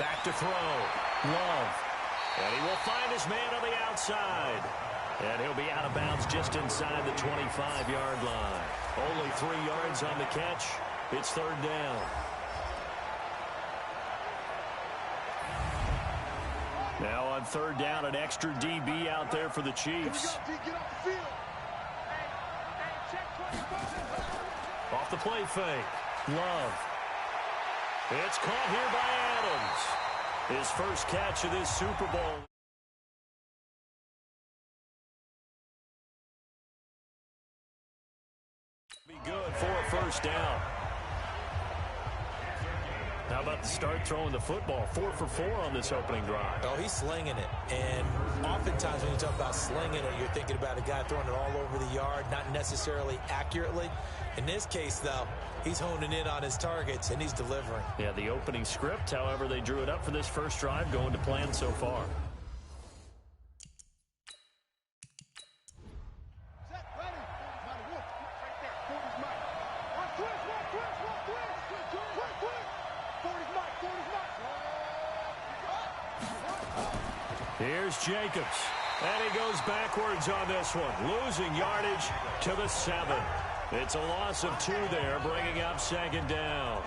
Back to throw. Love. And he will find his man on the outside. And he'll be out of bounds just inside the 25-yard line. Only 3 yards on the catch. It's third down. Now on third down, an extra DB out there for the Chiefs. Off the play fake. Love. It's caught here by Adams. His first catch of this Super Bowl. Be good for a first down. How about the start throwing the football? 4 for 4 on this opening drive. Oh, he's slinging it. And oftentimes when you talk about slinging it, you're thinking about a guy throwing it all over the yard, not necessarily accurately. In this case, though, he's honing in on his targets, and he's delivering. Yeah, the opening script, however, they drew it up for this first drive, going to plan so far. Here's Jacobs, and he goes backwards on this one, losing yardage to the 7. It's a loss of 2 there, bringing up second down.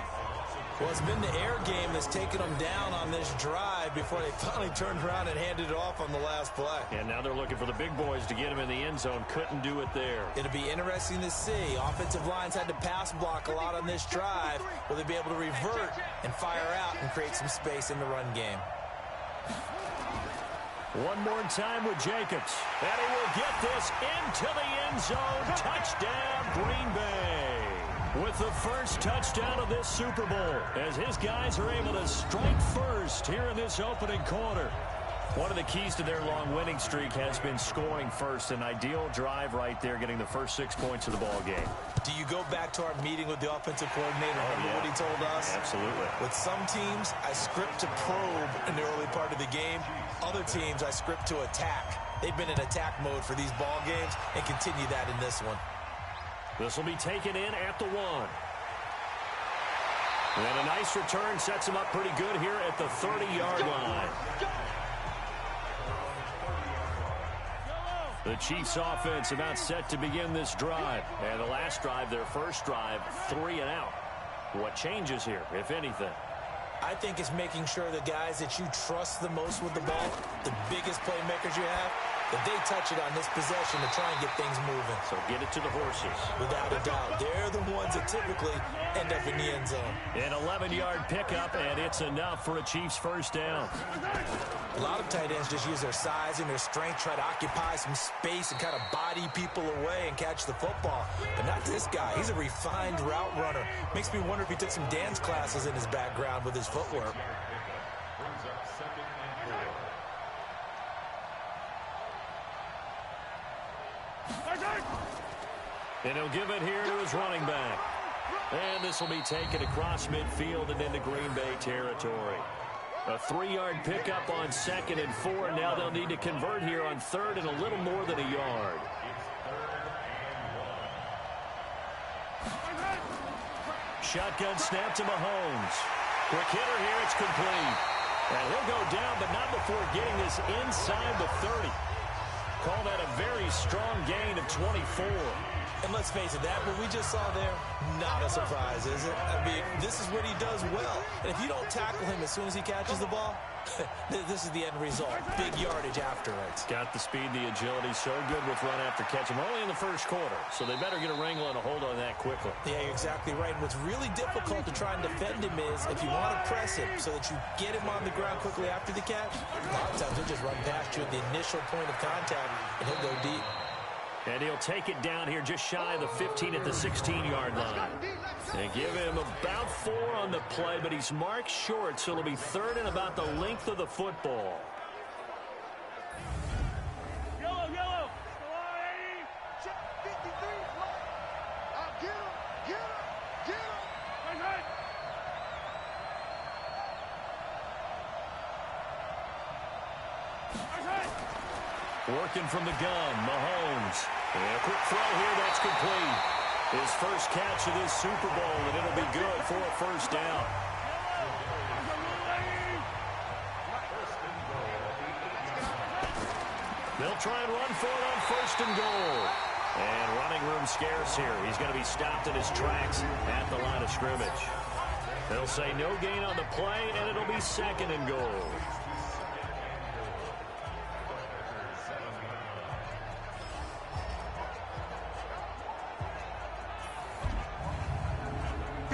Well, it's been the air game that's taken them down on this drive before they finally turned around and handed it off on the last play. And now they're looking for the big boys to get him in the end zone. Couldn't do it there. It'll be interesting to see. Offensive lines had to pass block a lot on this drive. Will they be able to revert and fire out and create some space in the run game? One more time with Jacobs. And he will get this into the end zone. Touchdown, Green Bay. With the first touchdown of this Super Bowl, as his guys are able to strike first here in this opening quarter. One of the keys to their long winning streak has been scoring first. An ideal drive right there, getting the first 6 points of the ball game. Do you go back to our meeting with the offensive coordinator? Remember what he told us? Absolutely. With some teams, I script to probe in the early part of the game. Other teams, I script to attack. They've been in attack mode for these ball games and continue that in this one. This will be taken in at the 1. And a nice return sets him up pretty good here at the 30-yard line. The Chiefs offense about set to begin this drive. And the last drive, their first drive, 3 and out. What changes here, if anything? I think it's making sure the guys that you trust the most with the ball, the biggest playmakers you have, that they touch it on this possession to try and get things moving. So get it to the horses. Without a doubt. They're the ones that typically end up in the end zone. An 11-yard pickup, and it's enough for a Chiefs first down. A lot of tight ends just use their size and their strength, try to occupy some space and kind of body people away and catch the football. But not this guy. He's a refined route runner. Makes me wonder if he took some dance classes in his background with his footwork. And he'll give it here to his running back. And this will be taken across midfield and into Green Bay territory. A 3-yard pickup on 2nd and 4. Now they'll need to convert here on 3rd and a little more than a yard. Shotgun snap to Mahomes. Quick hitter here, it's complete. And he'll go down, but not before getting this inside the 30. Call that a very strong gain of 24. And let's face it, that what we just saw there, not a surprise, is it? I mean, this is what he does well. And if you don't tackle him as soon as he catches the ball, this is the end result. Big yardage after it. Got the speed, the agility, so good with run after catch. We're only in the first quarter, so they better get a wrangle and a hold on that quickly. Yeah, you're exactly right. And what's really difficult to try and defend him is if you want to press him so that you get him on the ground quickly after the catch, a lot of times he'll just run past you at the initial point of contact, and he'll go deep. And he'll take it down here just shy of the 15 at the 16-yard line. And give him about 4 on the play, but he's marked short, so it'll be 3rd and about the length of the football. Yellow. Check 53. Get him. Right. Working from the gun, Mahomes. And a quick throw here, that's complete. His first catch of this Super Bowl, and it'll be good for a first down. They'll try and run for it on first and goal. And running room scarce here. He's going to be stopped in his tracks at the line of scrimmage. They'll say no gain on the play, and it'll be second and goal.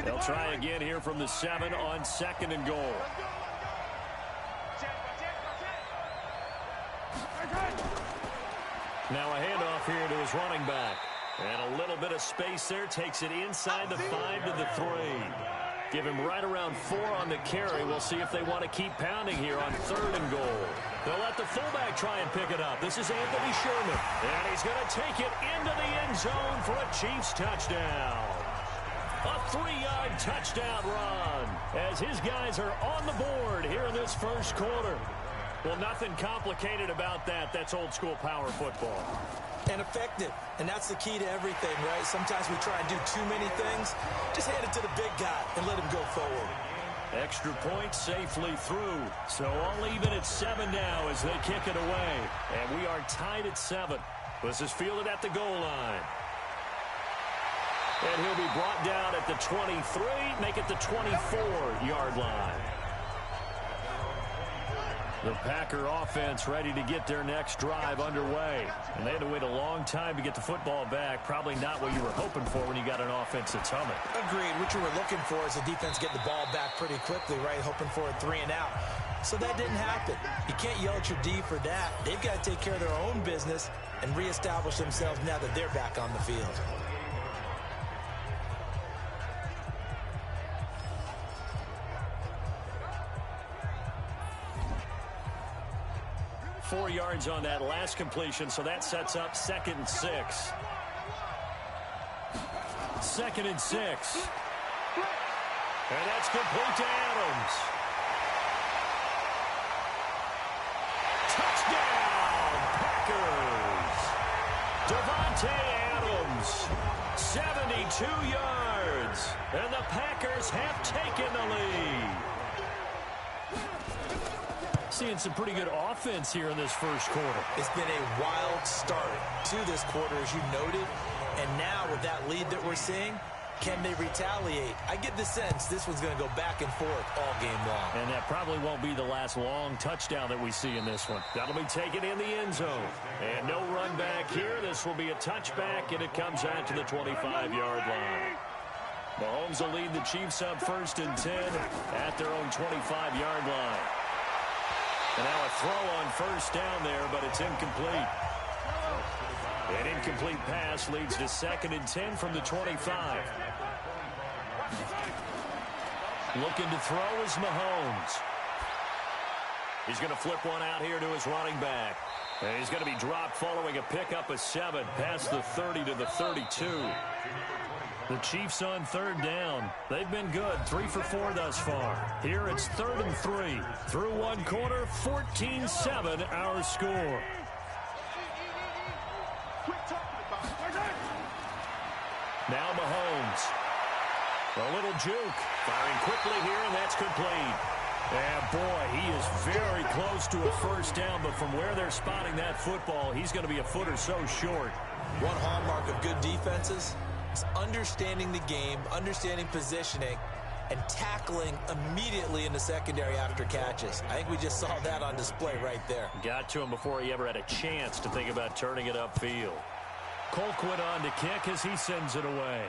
They'll try again here from the 7 on second and goal. Now a handoff here to his running back. And a little bit of space there. Takes it inside the 5 to the 3. Give him right around 4 on the carry. We'll see if they want to keep pounding here on third and goal. They'll let the fullback try and pick it up. This is Anthony Sherman. And he's going to take it into the end zone for a Chiefs touchdown. A 3-yard touchdown run as his guys are on the board here in this first quarter. Well, nothing complicated about that. That's old-school power football. And effective. And that's the key to everything, right? Sometimes we try and do too many things. Just hand it to the big guy and let him go forward. Extra point safely through. So all even at 7 now as they kick it away. And we are tied at 7. This is fielded at the goal line. And he'll be brought down at the 23, make it the 24-yard line. The Packer offense ready to get their next drive underway. And they had to wait a long time to get the football back. Probably not what you were hoping for when you got an offense that's humming. Agreed. What you were looking for is the defense get the ball back pretty quickly, right? Hoping for a 3 and out. So that didn't happen. You can't yell at your D for that. They've got to take care of their own business and reestablish themselves now that they're back on the field. 4 yards on that last completion, so that sets up 2nd and 6. 2nd and 6. And that's complete to Adams. Touchdown, Packers. Davante Adams, 72 yards. And the Packers have taken the lead. Seeing some pretty good offense here in this first quarter. It's been a wild start to this quarter, as you noted. And now with that lead that we're seeing, can they retaliate? I get the sense this one's going to go back and forth all game long. And that probably won't be the last long touchdown that we see in this one. That'll be taken in the end zone. And no run back here. This will be a touchback, and it comes out to the 25-yard line. Mahomes will lead the Chiefs up 1st and 10 at their own 25-yard line. And now a throw on first down there, but it's incomplete. An incomplete pass leads to 2nd and 10 from the 25. Looking to throw is Mahomes. He's going to flip one out here to his running back. And he's going to be dropped following a pickup of 7 past the 30 to the 32. The Chiefs on 3rd down. They've been good, 3 for 4 thus far. Here it's 3rd and 3. Through one quarter, 14-7 our score. Now Mahomes. A little juke. Firing quickly here, and that's complete. And boy, he is very close to a first down, but from where they're spotting that football, he's going to be a foot or so short. One hallmark of good defenses is understanding the game, understanding positioning, and tackling immediately in the secondary after catches. I think we just saw that on display right there. Got to him before he ever had a chance to think about turning it upfield. Colquitt on to kick as he sends it away.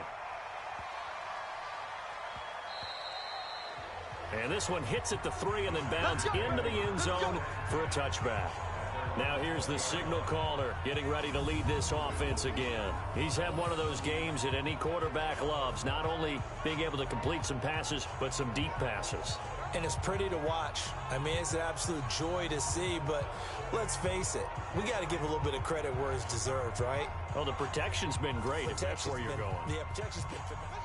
And this one hits at the 3 and then bounds into the end zone for a touchback. Now here's the signal caller getting ready to lead this offense again. He's had one of those games that any quarterback loves, not only being able to complete some passes, but some deep passes. And it's pretty to watch. I mean, it's an absolute joy to see, but let's face it, we got to give a little bit of credit where it's deserved, right? Well, the protection's been great, if that's where you're going. Yeah, protection's been phenomenal.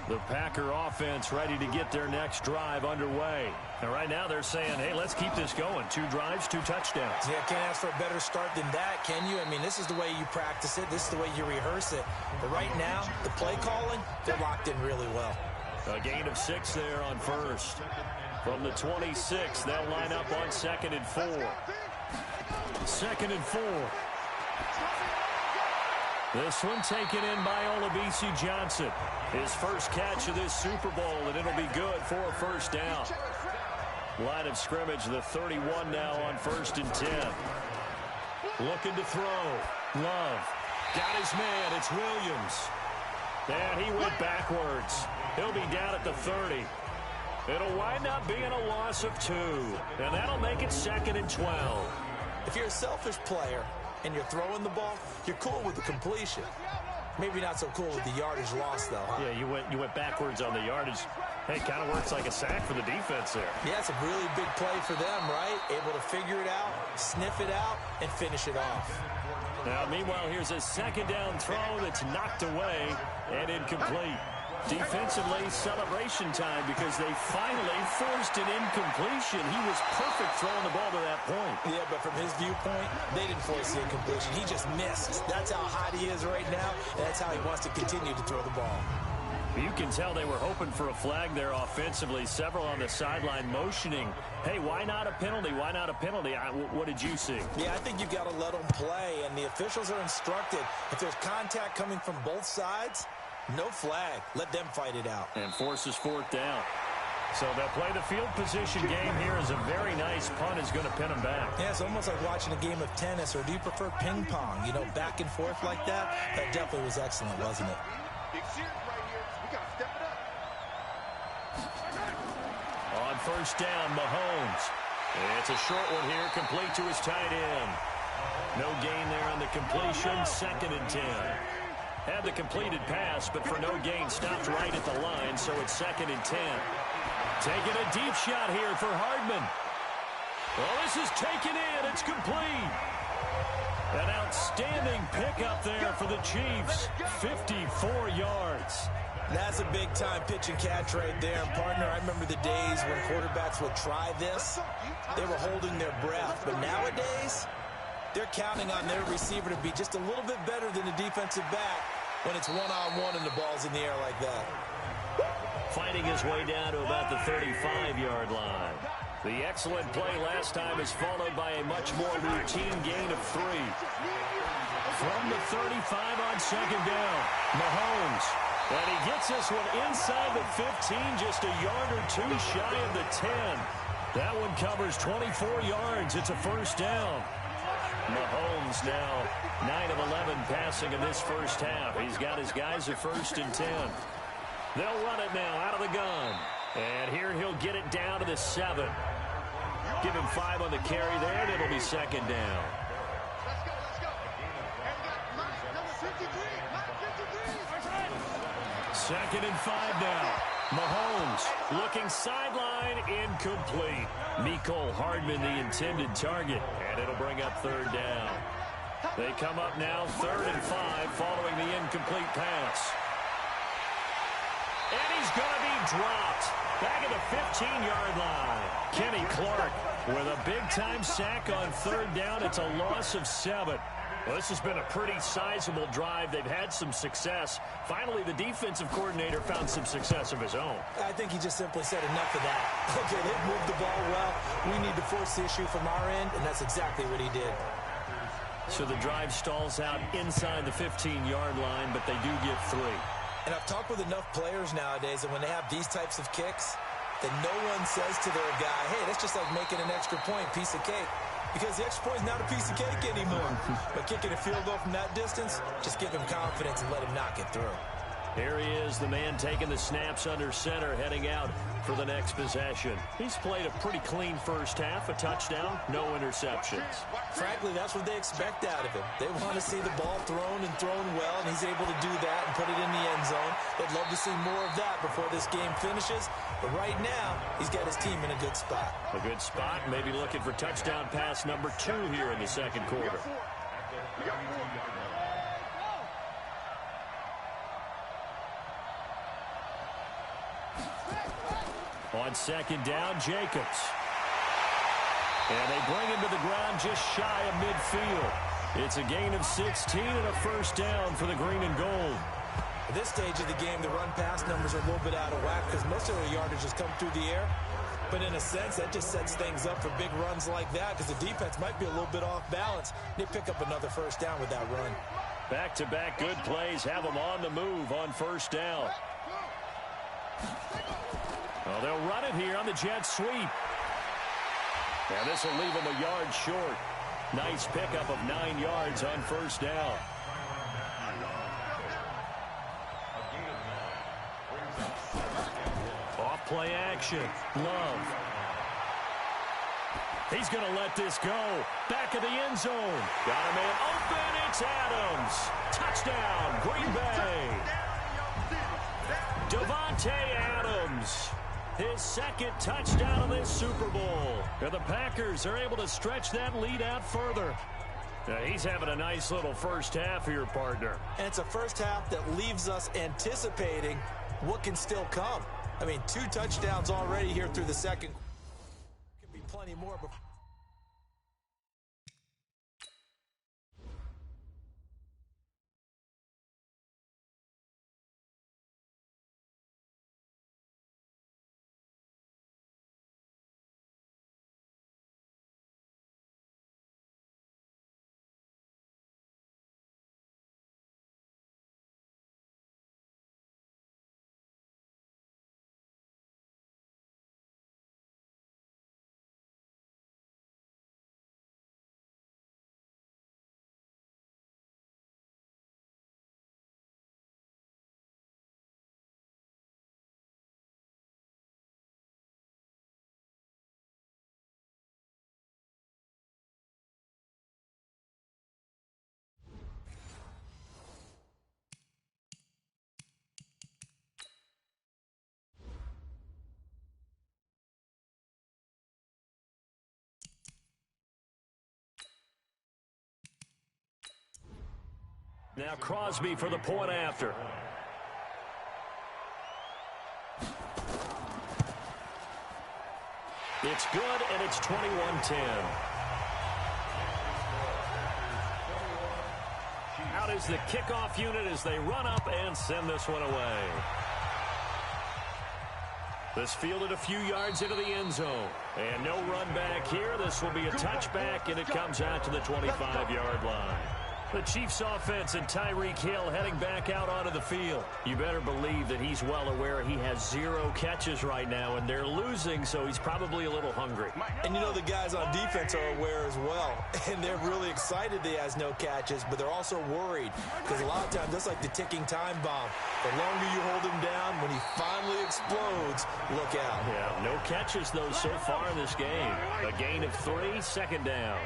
The Packer offense ready to get their next drive underway. And right now they're saying, hey, let's keep this going. 2 drives, 2 touchdowns. Yeah, can't ask for a better start than that, can you? I mean, this is the way you practice it. This is the way you rehearse it. But right now, the play calling, they're locked in really well. A gain of 6 there on first. From the 26, they'll line up on 2nd and 4. 2nd and 4. This one taken in by Olabisi Johnson. His first catch of this Super Bowl, and it'll be good for a first down. Line of scrimmage, the 31 now on 1st and 10. Looking to throw. Love. Got his man. It's Williams. And he went backwards. He'll be down at the 30. It'll wind up being a loss of 2. And that'll make it 2nd and 12. If you're a selfish player and you're throwing the ball, you're cool with the completion. Maybe not so cool with the yardage loss, though, huh? Yeah, you went backwards on the yardage. Hey, kind of works like a sack for the defense there. Yeah, it's a really big play for them, right? Able to figure it out, sniff it out, and finish it off. Now, meanwhile, here's a 2nd down throw that's knocked away and incomplete. Defensively, celebration time because they finally forced an incompletion. He was perfect throwing the ball to that point. Yeah, but from his viewpoint, they didn't force the incompletion. He just missed. That's how hot he is right now, and that's how he wants to continue to throw the ball. You can tell they were hoping for a flag there offensively. Several on the sideline motioning. Hey, why not a penalty? Why not a penalty? What did you see? Yeah, I think you've got to let them play, and the officials are instructed. If there's contact coming from both sides, no flag. Let them fight it out. And forces 4th down. So they'll play the field position game here as a very nice punt is going to pin them back. Yeah, it's almost like watching a game of tennis, or do you prefer ping pong? You know, back and forth like that? That definitely was excellent, wasn't it? Big series right here. We got to step it up. On 1st down, Mahomes. It's a short one here, complete to his tight end. No gain there on the completion, 2nd and 10. Had the completed pass, but for no gain, stopped right at the line, so it's 2nd and 10. Taking a deep shot here for Hardman. Well, this is taken in. It's complete. An outstanding pickup there for the Chiefs. 54 yards. That's a big-time pitch and catch right there. And, partner, I remember the days when quarterbacks would try this. They were holding their breath. But nowadays, they're counting on their receiver to be just a little bit better than the defensive back when it's one-on-one and the ball's in the air like that. Fighting his way down to about the 35-yard line. The excellent play last time is followed by a much more routine gain of 3. From the 35 on 2nd down, Mahomes. And he gets this one inside the 15, just a yard or 2 shy of the 10. That one covers 24 yards. It's a 1st down. Mahomes now 9 of 11 passing in this first half. He's got his guys at 1st and 10. They'll run it now out of the gun. And here he'll get it down to the 7. Give him 5 on the carry there, and it'll be 2nd down. Let's go, let's go. And we got number 53. 2nd and 5 now. Mahomes looking sideline, incomplete. Mecole Hardman the intended target, and it'll bring up 3rd down. They come up now 3rd and 5 following the incomplete pass. And he's going to be dropped back at the 15-yard line. Kenny Clark with a big-time sack on 3rd down. It's a loss of 7. Well, this has been a pretty sizable drive. They've had some success. Finally, the defensive coordinator found some success of his own. I think he just simply said enough of that. Okay, they've moved the ball well. We need to force the issue from our end, and that's exactly what he did. So the drive stalls out inside the 15-yard line, but they do get 3. And I've talked with enough players nowadays, and when they have these types of kicks, that no one says to their guy, hey, that's just like making an extra point, piece of cake. Because the extra point is not a piece of cake anymore. But kicking a field goal from that distance, just give him confidence and let him knock it through. Here he is, the man taking the snaps under center, heading out for the next possession. He's played a pretty clean first half, a touchdown, no interceptions. Frankly, that's what they expect out of him. They want to see the ball thrown and thrown well, and he's able to do that and put it in the end zone. They'd love to see more of that before this game finishes. But right now, he's got his team in a good spot. A good spot, maybe looking for touchdown pass number 2 here in the second quarter. On 2nd down, Jacobs. And they bring him to the ground just shy of midfield. It's a gain of 16 and a 1st down for the green and gold. At this stage of the game, the run-pass numbers are a little bit out of whack because most of their yardage has come through the air. But in a sense, that just sets things up for big runs like that because the defense might be a little bit off balance. They pick up another first down with that run. Back-to-back good plays have them on the move on first down. Well, they'll run it here on the jet sweep. And this will leave them a yard short. Nice pickup of 9 yards on first down. Off play action. Love. He's going to let this go. Back of the end zone. Got a man open. It's Adams. Touchdown, Green Bay. Davante Adams. His second touchdown of this Super Bowl. And the Packers are able to stretch that lead out further. Now, he's having a nice little first half here, partner. And it's a first half that leaves us anticipating what can still come. I mean, 2 touchdowns already here through the second. Could be plenty more before. Now Crosby for the point after. It's good, and it's 21-10. Out is the kickoff unit as they run up and send this one away. This fielded a few yards into the end zone. And no run back here. This will be a touchback, and it comes out to the 25-yard line. The Chiefs offense and Tyreek Hill heading back out onto the field. You better believe that he's well aware he has 0 catches right now, and they're losing, so he's probably a little hungry. And you know the guys on defense are aware as well. And they're really excited that he has no catches, but they're also worried. Because a lot of times, that's like the ticking time bomb. The longer you hold him down, when he finally explodes, look out. Yeah, no catches, though, so far in this game. A gain of 3, second down.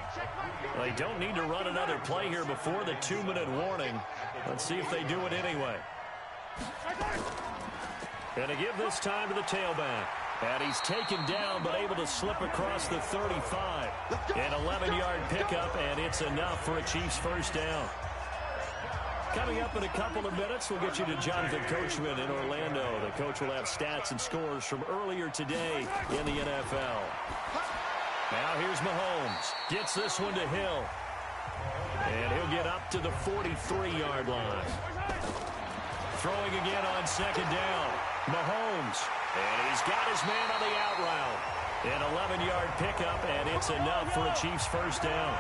Well, they don't need to run another play here before the 2-minute warning. Let's see if they do it anyway. And to give this time to the tailback. And he's taken down, but able to slip across the 35. An 11-yard pickup, and it's enough for a Chiefs first down. Coming up in a couple of minutes, we'll get you to Jonathan Coachman in Orlando. The coach will have stats and scores from earlier today in the NFL. Now here's Mahomes. Gets this one to Hill. And he'll get up to the 43-yard line. Throwing again on second down. Mahomes. And he's got his man on the out route. An 11-yard pickup, and it's enough for a Chiefs first down.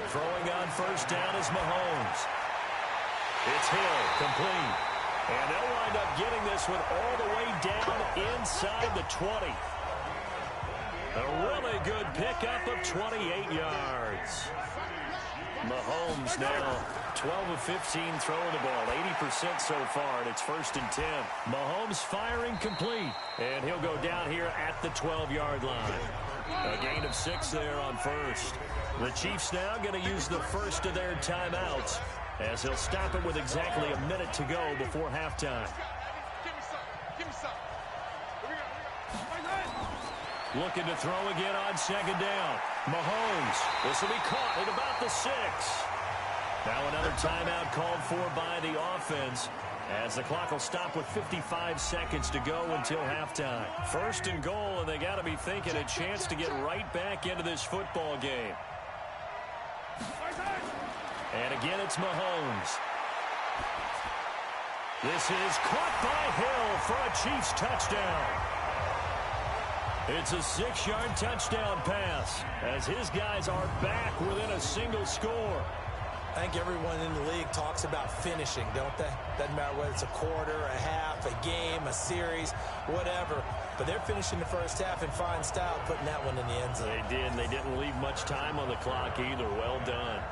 Throwing on first down is Mahomes. It's Hill, complete. And they'll wind up getting this one all the way down inside the 20. A really good pickup of 28 yards. Mahomes now 12 of 15 throwing the ball, 80% so far, and it's 1st and 10. Mahomes firing complete, and he'll go down here at the 12-yard line. A gain of 6 there on first. The Chiefs now going to use the first of their timeouts as he'll stop it with exactly a minute to go before halftime. Looking to throw again on second down. Mahomes. This will be caught at about the 6. Now another timeout called for by the offense as the clock will stop with 55 seconds to go until halftime. 1st and goal, and they got to be thinking a chance to get right back into this football game. And again, it's Mahomes. This is caught by Hill for a Chiefs touchdown. It's a 6-yard touchdown pass as his guys are back within a single score. I think everyone in the league talks about finishing, don't they? Doesn't matter whether it's a quarter, a half, a game, a series, whatever. But they're finishing the first half in fine style, putting that one in the end zone. They did, and they didn't leave much time on the clock either. Well done.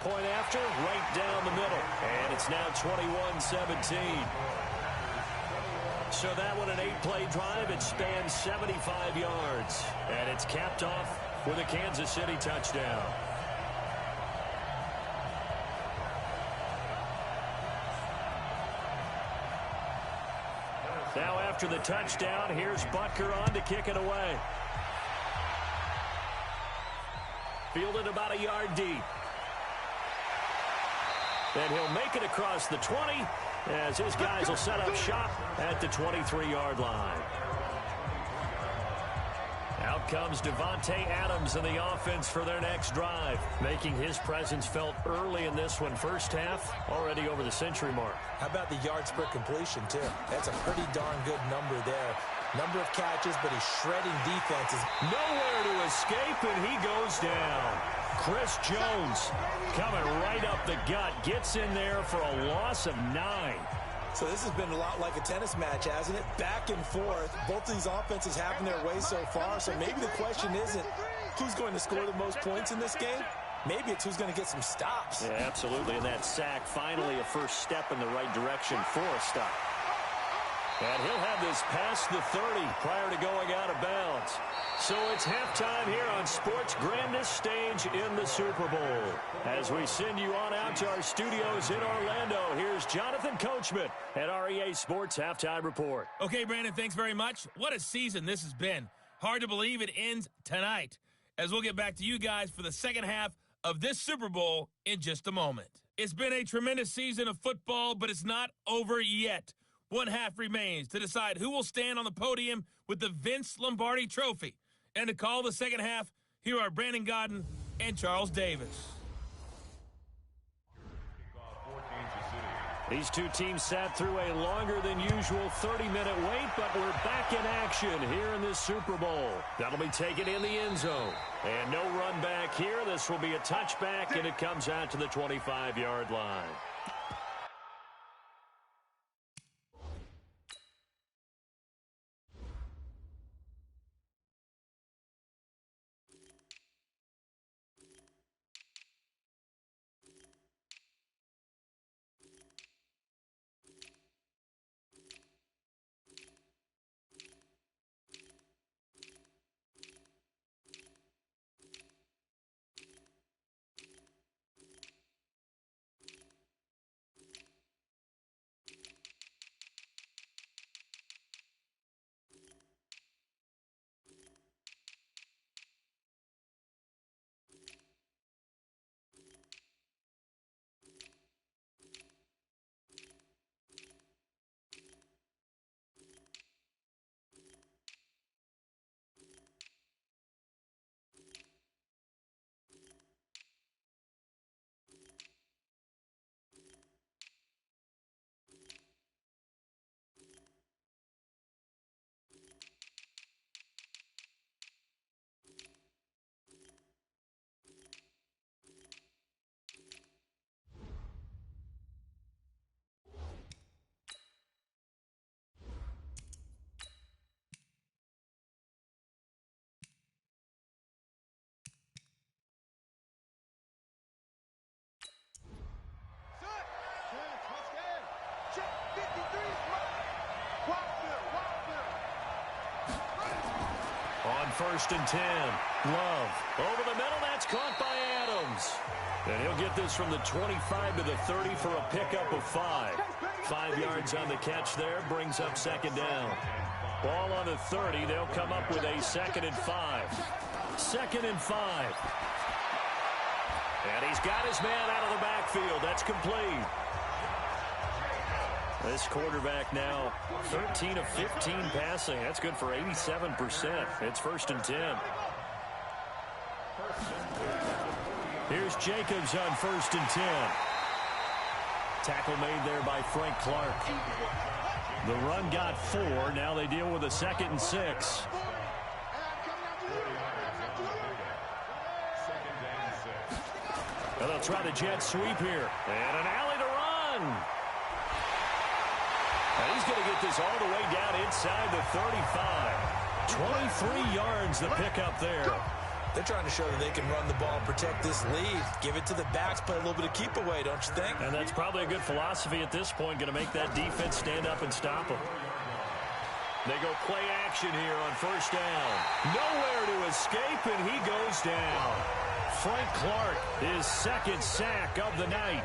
Point after, right down the middle. And it's now 21-17. So that one, an 8-play drive. It spans 75 yards. And it's capped off with a Kansas City touchdown. Now after the touchdown, here's Butker on to kick it away. Fielded about a yard deep. And he'll make it across the 20 as his guys will set up shop at the 23-yard line. Out comes Devontae Adams in the offense for their next drive, making his presence felt early in this one. First half, already over the century mark. How about the yards per completion, too? That's a pretty darn good number there. Number of catches, but he's shredding defenses. Nowhere to escape, and he goes down. Chris Jones coming right up the gut, gets in there for a loss of 9. So this has been a lot like a tennis match, hasn't it? Back and forth. Both of these offenses having their way so far. So maybe the question isn't who's going to score the most points in this game. Maybe it's who's going to get some stops. Yeah, absolutely. And that sack, finally a first step in the right direction for a stop. And he'll have this past the 30 prior to going out of bounds. So it's halftime here on sports' grandest stage in the Super Bowl. As we send you on out to our studios in Orlando, here's Jonathan Coachman at REA Sports Halftime Report. Okay, Brandon, thanks very much. What a season this has been. Hard to believe it ends tonight, as we'll get back to you guys for the second half of this Super Bowl in just a moment. It's been a tremendous season of football, but it's not over yet. One half remains to decide who will stand on the podium with the Vince Lombardi Trophy. And to call the second half, here are Brandon Gaudin and Charles Davis. These two teams sat through a longer than usual 30-minute wait, but we're back in action here in this Super Bowl. That'll be taken in the end zone. And no run back here. This will be a touchback, and it comes out to the 25-yard line. On 1st and 10, Love over the middle. That's caught by Adams. And he'll get this from the 25 to the 30 for a pickup of 5. 5 yards on the catch there, brings up second down. Ball on the 30. They'll come up with a 2nd and 5. 2nd and 5. And he's got his man out of the backfield. That's complete. This quarterback now 13 of 15 passing. That's good for 87%. It's 1st and 10. Here's Jacobs on 1st and 10. Tackle made there by Frank Clark. The run got 4. Now they deal with a 2nd and 6. And they'll try the jet sweep here. And an alley to run. And he's going to get this all the way down inside the 35. 23 yards the pickup there. They're trying to show that they can run the ball, protect this lead, give it to the backs, play a little bit of keep away, don't you think? And that's probably a good philosophy at this point, going to make that defense stand up and stop them. They go play action here on 1st down. Nowhere to escape, and he goes down. Frank Clark, his 2nd sack of the night.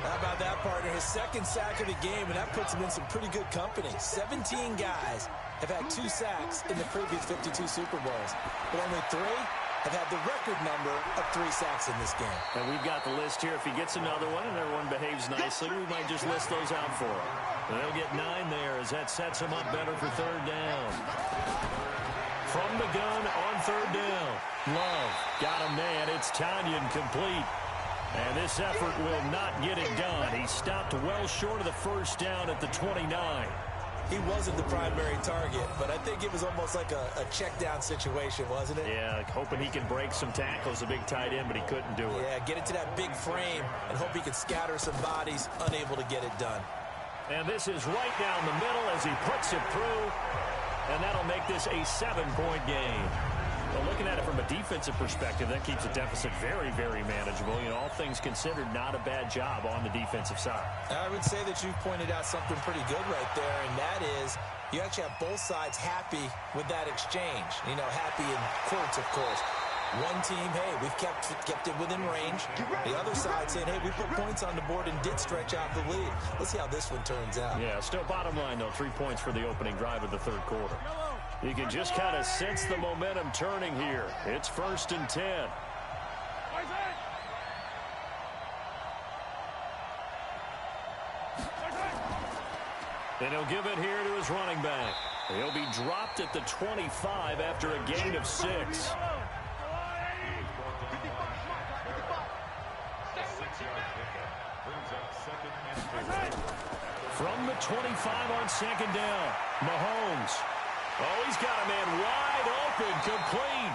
How about that, partner? His 2nd sack of the game, and that puts him in some pretty good company. 17 guys have had 2 sacks in the previous 52 Super Bowls, but only 3 have had the record number of 3 sacks in this game. And we've got the list here. If he gets another one and everyone behaves nicely, we might just list those out for him. And they'll get 9 there as that sets him up better for 3rd down. From the gun on 3rd down. Love got a man. It's Tanyan complete. And this effort will not get it done. He stopped well short of the 1st down at the 29. He wasn't the primary target, but I think it was almost like a check down situation, wasn't it? Yeah, like hoping he can break some tackles, a big tight end, but he couldn't do it. Yeah, get it to that big frame and hope he can scatter some bodies, unable to get it done. And this is right down the middle as he puts it through, and that'll make this a 7-point game. Well, looking at it from a defensive perspective, that keeps the deficit very, very manageable. You know, all things considered, not a bad job on the defensive side. I would say that you've pointed out something pretty good right there, and that is you actually have both sides happy with that exchange. You know, happy in quotes, of course. One team, hey, we've kept it within range. The other side saying, hey, we put points on the board and did stretch out the lead. Let's see how this one turns out. Yeah, still bottom line, though, 3 points for the opening drive of the 3rd quarter. You can just kind of sense the momentum turning here. It's 1st and 10. And he'll give it here to his running back. He'll be dropped at the 25 after a gain of 6. From the 25 on 2nd down, Mahomes. Oh, he's got a man wide open, complete.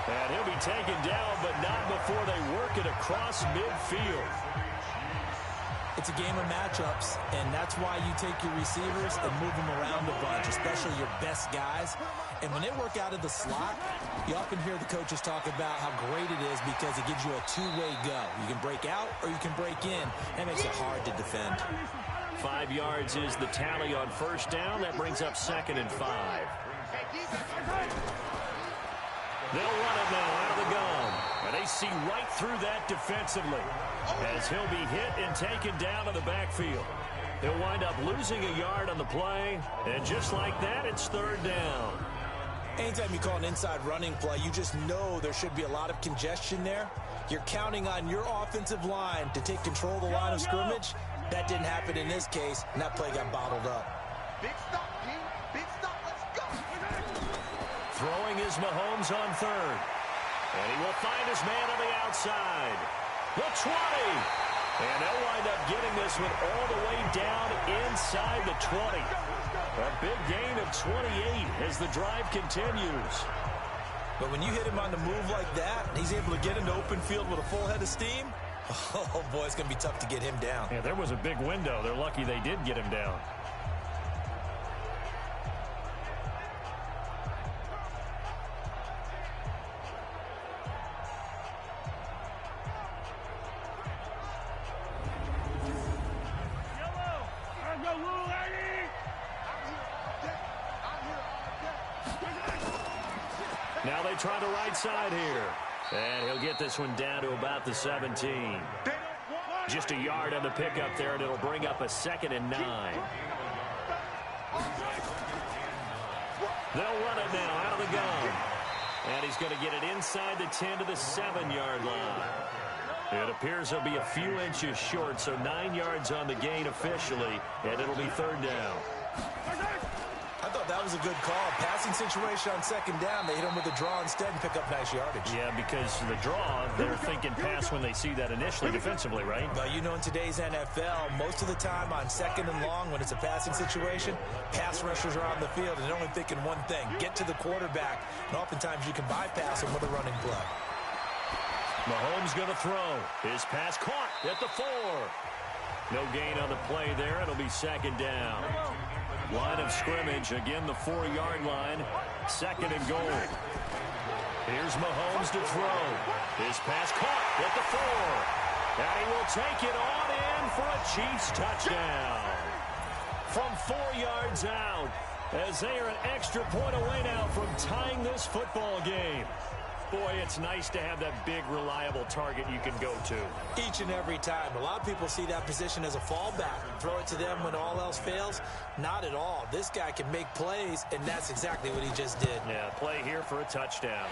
And he'll be taken down, but not before they work it across midfield. It's a game of matchups, and that's why you take your receivers and move them around a bunch, especially your best guys. And when they work out of the slot, you often hear the coaches talk about how great it is because it gives you a two-way go. You can break out or you can break in. That makes it hard to defend. 5 yards is the tally on 1st down. That brings up 2nd and 5. They'll run it now out of the gun. And they see right through that defensively as he'll be hit and taken down to the backfield. He'll wind up losing a yard on the play. And just like that, it's 3rd down. Anytime you call an inside running play, you just know there should be a lot of congestion there. You're counting on your offensive line to take control of the line of scrimmage. That didn't happen in this case, and that play got bottled up. Big stop, team. Big stop. Let's go. Throwing is Mahomes on 3rd. And he will find his man on the outside. The 20. And they'll wind up getting this one all the way down inside the 20. A big gain of 28 as the drive continues. But when you hit him on the move like that, he's able to get into open field with a full head of steam. Oh, boy, it's going to be tough to get him down. Yeah, there was a big window. They're lucky they did get him down. Now they try the right side here. And he'll get this one down to about the 17. Just a yard on the pickup there, and it'll bring up a 2nd and 9. They'll run it now out of the gun. And he's going to get it inside the 10 to the 7-yard line. It appears he'll be a few inches short, so 9 yards on the gain officially, and it'll be 3rd down. I thought thought that was a good call. Passing situation on second down. They hit him with a draw instead and pick up nice yardage. Yeah, because the draw, they're thinking pass when they see that initially defensively, right? But you know, in today's NFL, most of the time on second and long, when it's a passing situation, pass rushers are on the field and they're only thinking one thing, get to the quarterback. And oftentimes you can bypass him with a running play. Mahomes going to throw. His pass caught at the 4. No gain on the play there. It'll be second down. Line of scrimmage, again the 4-yard line. Second and goal. Here's Mahomes to throw. His pass caught at the 4. And he will take it on in for a Chiefs touchdown. From 4 yards out, as they are an extra point away now from tying this football game. Boy, it's nice to have that big, reliable target you can go to. Each and every time. A lot of people see that position as a fallback. Throw it to them when all else fails. Not at all. This guy can make plays, and that's exactly what he just did. Yeah, play here for a touchdown.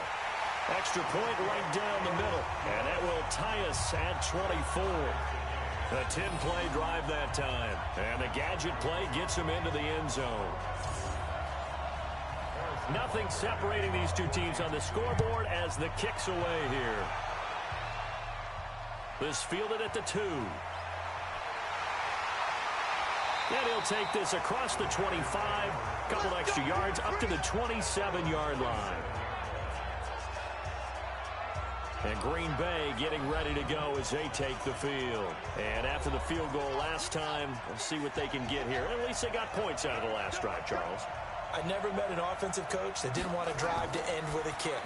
Extra point right down the middle. And that will tie us at 24. A 10-play drive that time. And the gadget play gets him into the end zone. Nothing separating these two teams on the scoreboard as the kick's away here. This fielded at the 2. And he'll take this across the 25. Couple extra yards up to the 27-yard line. And Green Bay getting ready to go as they take the field. And after the field goal last time, we'll see what they can get here. At least they got points out of the last drive, Charles. I never met an offensive coach that didn't want to drive to end with a kick.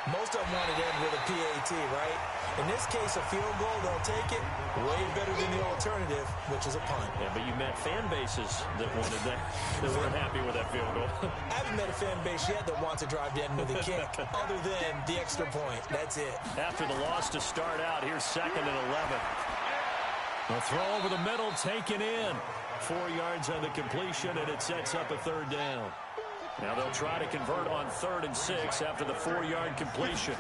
Most of them wanted to end with a PAT, right? In this case, a field goal, they'll take it way better than the alternative, which is a punt. Yeah, but you met fan bases that wanted that weren't happy with that field goal. I haven't met a fan base yet that wants to drive to end with a kick, other than the extra point. That's it. After the loss to start out, here's second and 11. A throw over the middle, taken in. 4 yards on the completion, and it sets up a third down. Now they'll try to convert on 3rd and 6 after the 4-yard completion.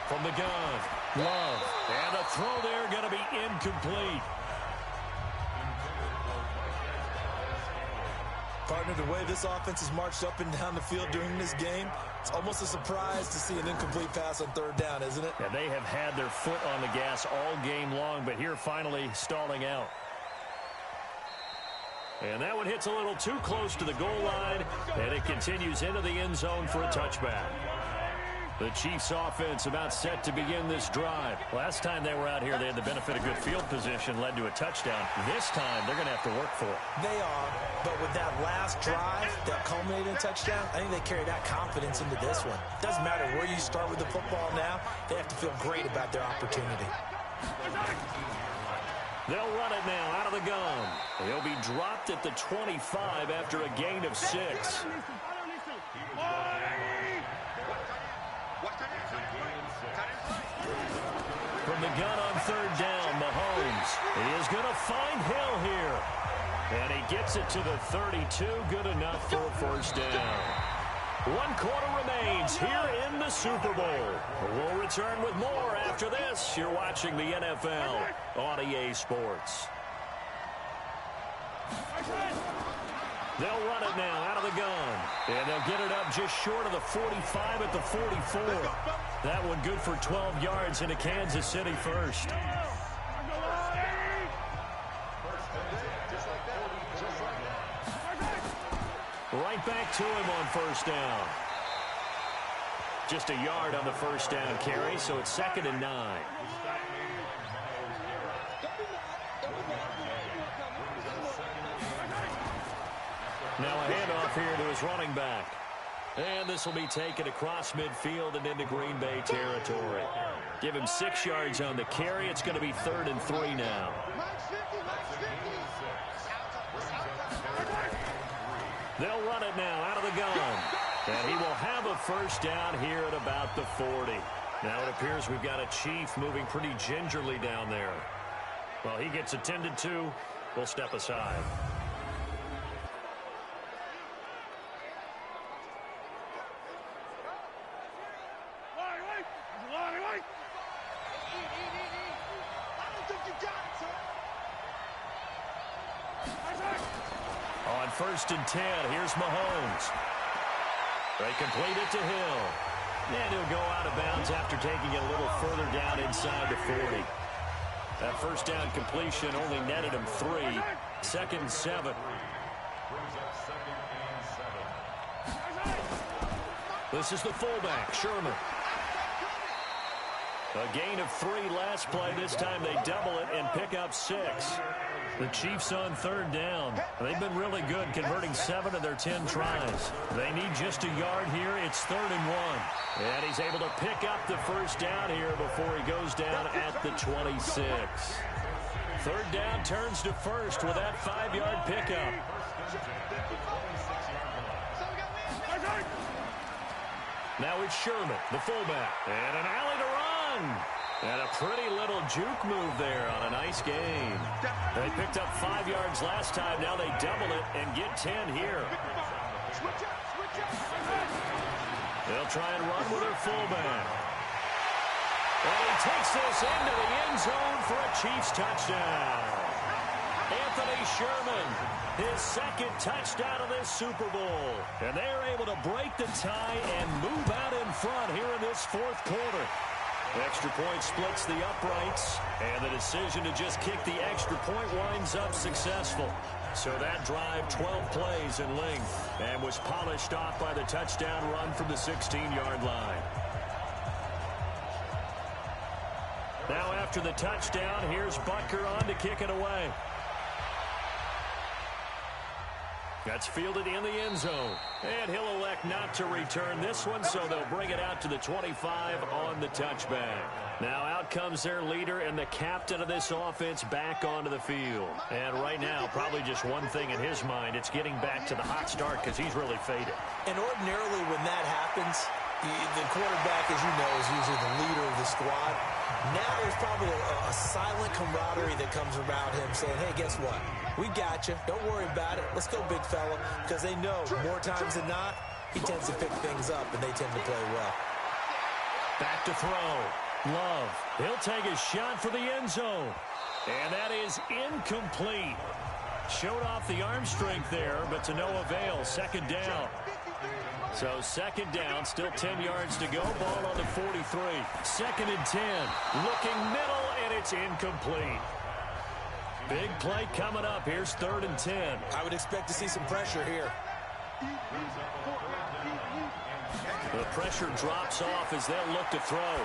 From the gun, Love. And a throw there going to be incomplete. Partner, the way this offense has marched up and down the field during this game, it's almost a surprise to see an incomplete pass on 3rd down, isn't it? Yeah, they have had their foot on the gas all game long, but here finally stalling out. And that one hits a little too close to the goal line, and it continues into the end zone for a touchback. The Chiefs offense about set to begin this drive. Last time they were out here, they had the benefit of good field position, led to a touchdown. This time, they're going to have to work for it. They are, but with that last drive that culminated in a touchdown, I think they carry that confidence into this one. Doesn't matter where you start with the football now, they have to feel great about their opportunity. They'll run it now out of the gun. He'll be dropped at the 25 after a gain of 6. From the gun on 3rd down, Mahomes is going to find Hill here. And he gets it to the 32. Good enough for a first down. 1 quarter remains here in the Super Bowl. We'll return with more after this. You're watching the NFL on EA Sports. They'll run it now out of the gun. And they'll get it up just short of the 45 at the 44. That one good for 12 yards into Kansas City first. Right back to him on first down. Just a yard on the first down carry, so it's 2nd and 9. Now a handoff here to his running back. And this will be taken across midfield and into Green Bay territory. Give him 6 yards on the carry. It's going to be 3rd and 3 now. They'll run it now out of the gun. And he will have a first down here at about the 40. Now it appears we've got a Chief moving pretty gingerly down there. Well, he gets attended to. We'll step aside. On first and 10. Here's Mahomes. They complete it to Hill. And he'll go out of bounds after taking it a little further down inside the 40. That first down completion only netted him 3. 2nd and 7. This is the fullback, Sherman. A gain of 3 last play. This time they double it and pick up 6. The Chiefs on 3rd down. They've been really good, converting 7 of their 10 tries. They need just a yard here. It's 3rd and 1. And he's able to pick up the first down here before he goes down at the 26. 3rd down turns to first with that 5-yard pickup. Now it's Sherman, the fullback. And an alley to run. And a pretty little juke move there on a nice game. They picked up 5 yards last time. Now they double it and get 10 here. They'll try and run with their fullback. And he takes this into the end zone for a Chiefs touchdown. Anthony Sherman, his 2nd touchdown of this Super Bowl. And they're able to break the tie and move out in front here in this 4th quarter. Extra point splits the uprights, and the decision to just kick the extra point winds up successful. So that drive, 12 plays in length, and was polished off by the touchdown run from the 16-yard line. Now after the touchdown, here's Butker on to kick it away. That's fielded in the end zone. And he'll elect not to return this one, so they'll bring it out to the 25 on the touchback. Now out comes their leader and the captain of this offense back onto the field. And right now, probably just one thing in his mind. It's getting back to the hot start because he's really faded. And ordinarily when that happens, the quarterback, as you know, is usually the leader of the squad. Now there's probably a silent camaraderie that comes around him saying, hey, guess what? We got you. Don't worry about it. Let's go, big fella. Because they know more times than not, he tends to pick things up, and they tend to play well. Back to throw. Love. He'll take a shot for the end zone. And that is incomplete. Showed off the arm strength there, but to no avail. 2nd down. So 2nd down, still 10 yards to go. Ball on the 43. 2nd and 10. Looking middle, and it's incomplete. Big play coming up. Here's 3rd and 10. I would expect to see some pressure here. The pressure drops off as they'll look to throw.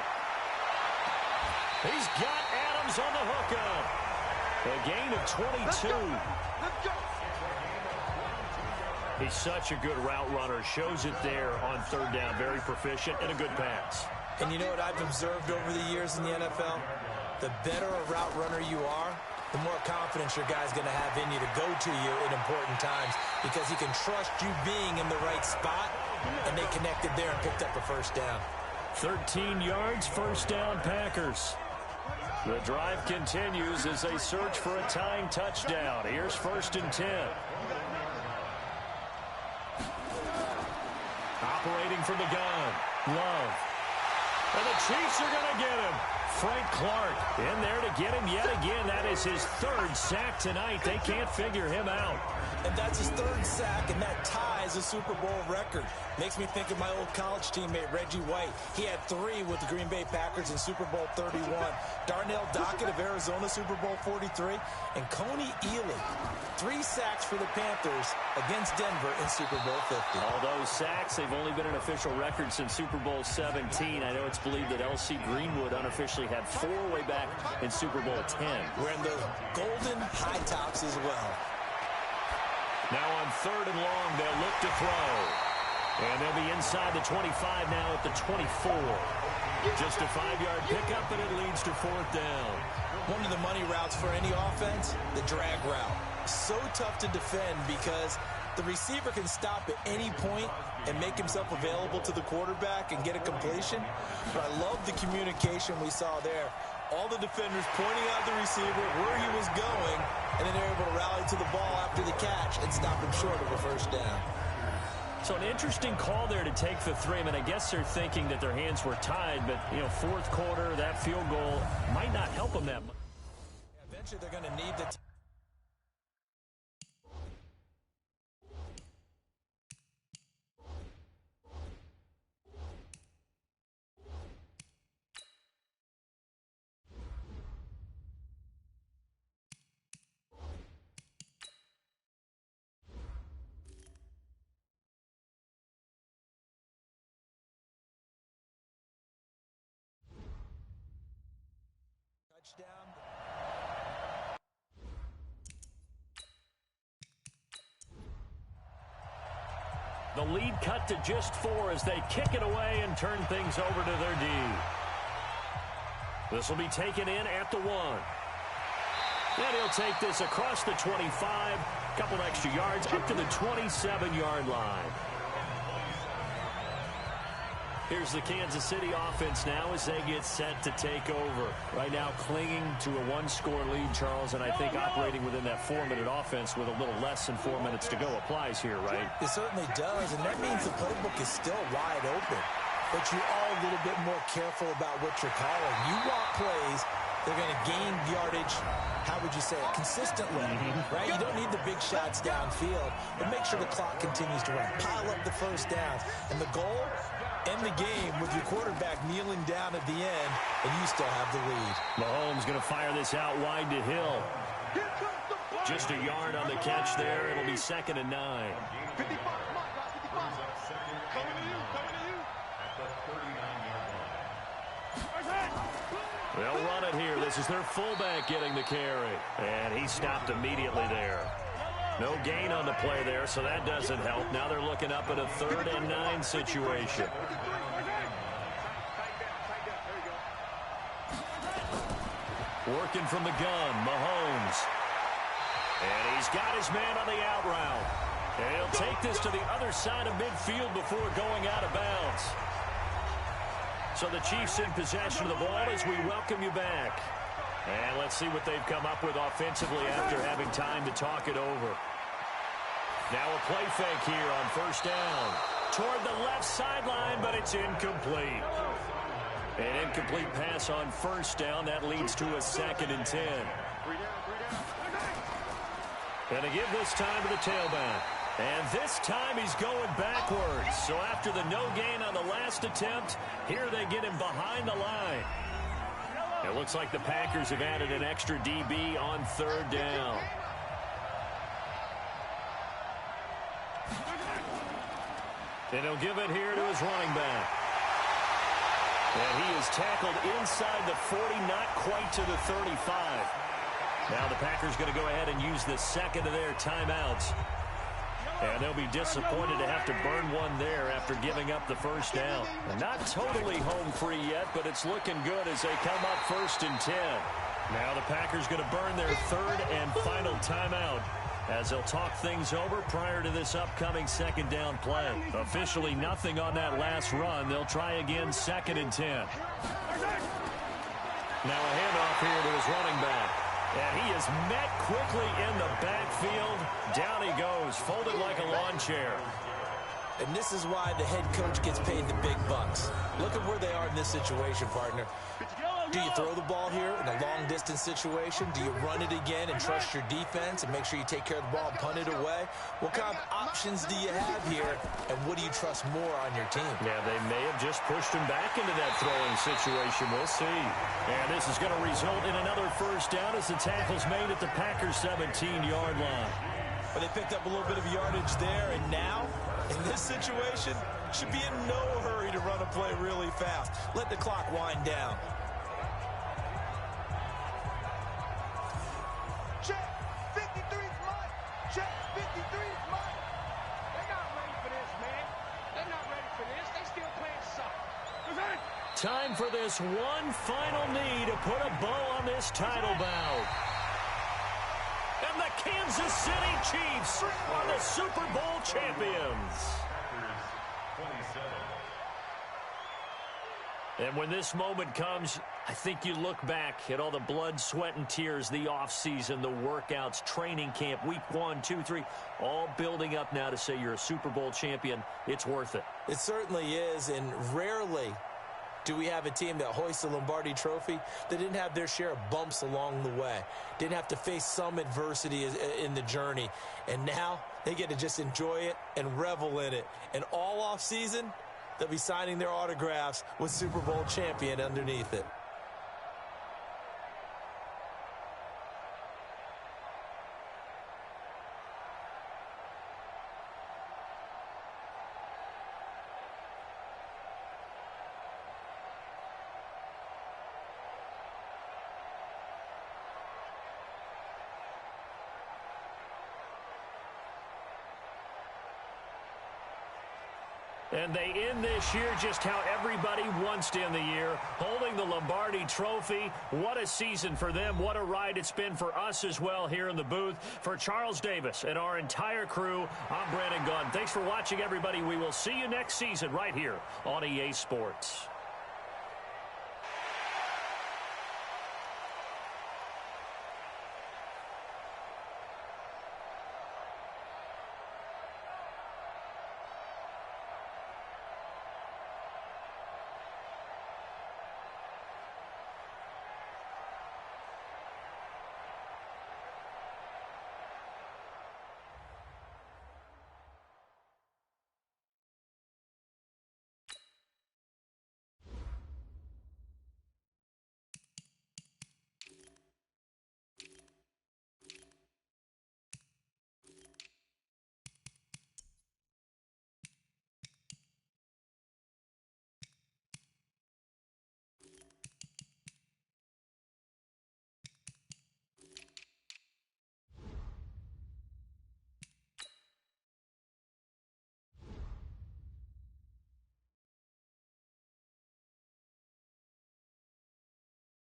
He's got Adams on the hookup. A gain of 22. He's such a good route runner. Shows it there on 3rd down. Very proficient and a good pass. And you know what I've observed over the years in the NFL? The better a route runner you are, the more confidence your guy's going to have in you to go to you in important times because he can trust you being in the right spot, and they connected there and picked up a 1st down. 13 yards, 1st down, Packers. The drive continues as they search for a tying touchdown. Here's 1st and 10. Operating from the gun. Love. And the Chiefs are going to get him. Frank Clark in there to get him yet again. That is his 3rd sack tonight. They can't figure him out. And that's his 3rd sack, and that ties a Super Bowl record. Makes me think of my old college teammate, Reggie White. He had 3 with the Green Bay Packers in Super Bowl 31. Darnell Dockett of Arizona, Super Bowl 43. And Coney Ealy, 3 sacks for the Panthers against Denver in Super Bowl 50. All those sacks, they've only been an official record since Super Bowl 17. I know it's believed that L.C. Greenwood unofficially had 4 way back in Super Bowl 10. Wearing those golden high tops as well. Now on 3rd and long, they'll look to throw. And they'll be inside the 25 now at the 24. Just a 5-yard pickup, and it leads to 4th down. One of the money routes for any offense, the drag route. So tough to defend because the receiver can stop at any point and make himself available to the quarterback and get a completion. But I love the communication we saw there. All the defenders pointing out the receiver, where he was going, and then they're able to rally to the ball after the catch and stop him short of a 1st down. So an interesting call there to take the 3. I mean, I guess they're thinking that their hands were tied, but, 4th quarter, that field goal might not help them that much. Eventually they're going to need the touchdown. The lead cut to just 4 as they kick it away and turn things over to their D. This will be taken in at the 1. And he'll take this across the 25, couple extra yards up to the 27-yard line. Here's the Kansas City offense now as they get set to take over. Right now clinging to a 1-score lead, Charles, and I think operating within that 4-minute offense with a little less than 4 minutes to go applies here, right? It certainly does, and that means the playbook is still wide open. But you are a little bit more careful about what you're calling. You want plays, they're going to gain yardage, how would you say it, consistently, right? You don't need the big shots downfield, but make sure the clock continues to run. Pile up the first downs. And the goal, end the game with your quarterback kneeling down at the end, and you still have the lead. Mahomes going to fire this out wide to Hill. Just a yard on the catch there. It'll be 2nd and 9. 55, come on, guys, 55. Coming to you, coming to you. They'll run it here. This is their fullback getting the carry. And he stopped immediately there. No gain on the play there, so that doesn't help. Now they're looking up at a 3rd and 9 situation. Working from the gun, Mahomes. And he's got his man on the out route. And he'll take this to the other side of midfield before going out of bounds. So the Chiefs in possession of the ball as we welcome you back. And let's see what they've come up with offensively after having time to talk it over. Now a play fake here on 1st down. Toward the left sideline, but it's incomplete. An incomplete pass on 1st down. That leads to a 2nd and 10. And to give this time to the tailback. And this time he's going backwards. So after the no gain on the last attempt, here they get him behind the line. It looks like the Packers have added an extra DB on 3rd down. And he'll give it here to his running back. And he is tackled inside the 40, not quite to the 35. Now the Packers going to go ahead and use the 2nd of their timeouts. And they'll be disappointed to have to burn one there after giving up the 1st down. And not totally home free yet, but it's looking good as they come up 1st and 10. Now the Packers going to burn their 3rd and final timeout as they'll talk things over prior to this upcoming 2nd down play. Officially nothing on that last run. They'll try again 2nd and 10. Now a handoff here to his running back. And he is met quickly in the backfield. Down he goes, folded like a lawn chair. And this is why the head coach gets paid the big bucks. Look at where they are in this situation, partner. Do you throw the ball here in a long-distance situation? Do you run it again and trust your defense and make sure you take care of the ball and punt it away? What kind of options do you have here, and what do you trust more on your team? Yeah, they may have just pushed him back into that throwing situation. We'll see. And this is going to result in another 1st down as the tackle's made at the Packers' 17-yard line. But they picked up a little bit of yardage there, and now, in this situation, should be in no hurry to run a play really fast. Let the clock wind down. Check, 53's mine. Check, 53's mine. They're not ready for this, man. They're not ready for this. They still playing soccer. Time for this one final knee to put a bow on this title bout. And the Kansas City Chiefs are the Super Bowl champions. And when this moment comes, I think you look back at all the blood, sweat, and tears, the offseason, the workouts, training camp, week 1, 2, 3, all building up now to say you're a Super Bowl champion. It's worth it. It certainly is, and rarely do we have a team that hoists the Lombardi Trophy that didn't have their share of bumps along the way, didn't have to face some adversity in the journey, and now they get to just enjoy it and revel in it. And all off season, they'll be signing their autographs with Super Bowl champion underneath it. And they end this year just how everybody wants to end the year, holding the Lombardi Trophy. What a season for them. What a ride it's been for us as well here in the booth. For Charles Davis and our entire crew, I'm Brandon Gaudin. Thanks for watching, everybody. We will see you next season right here on EA Sports.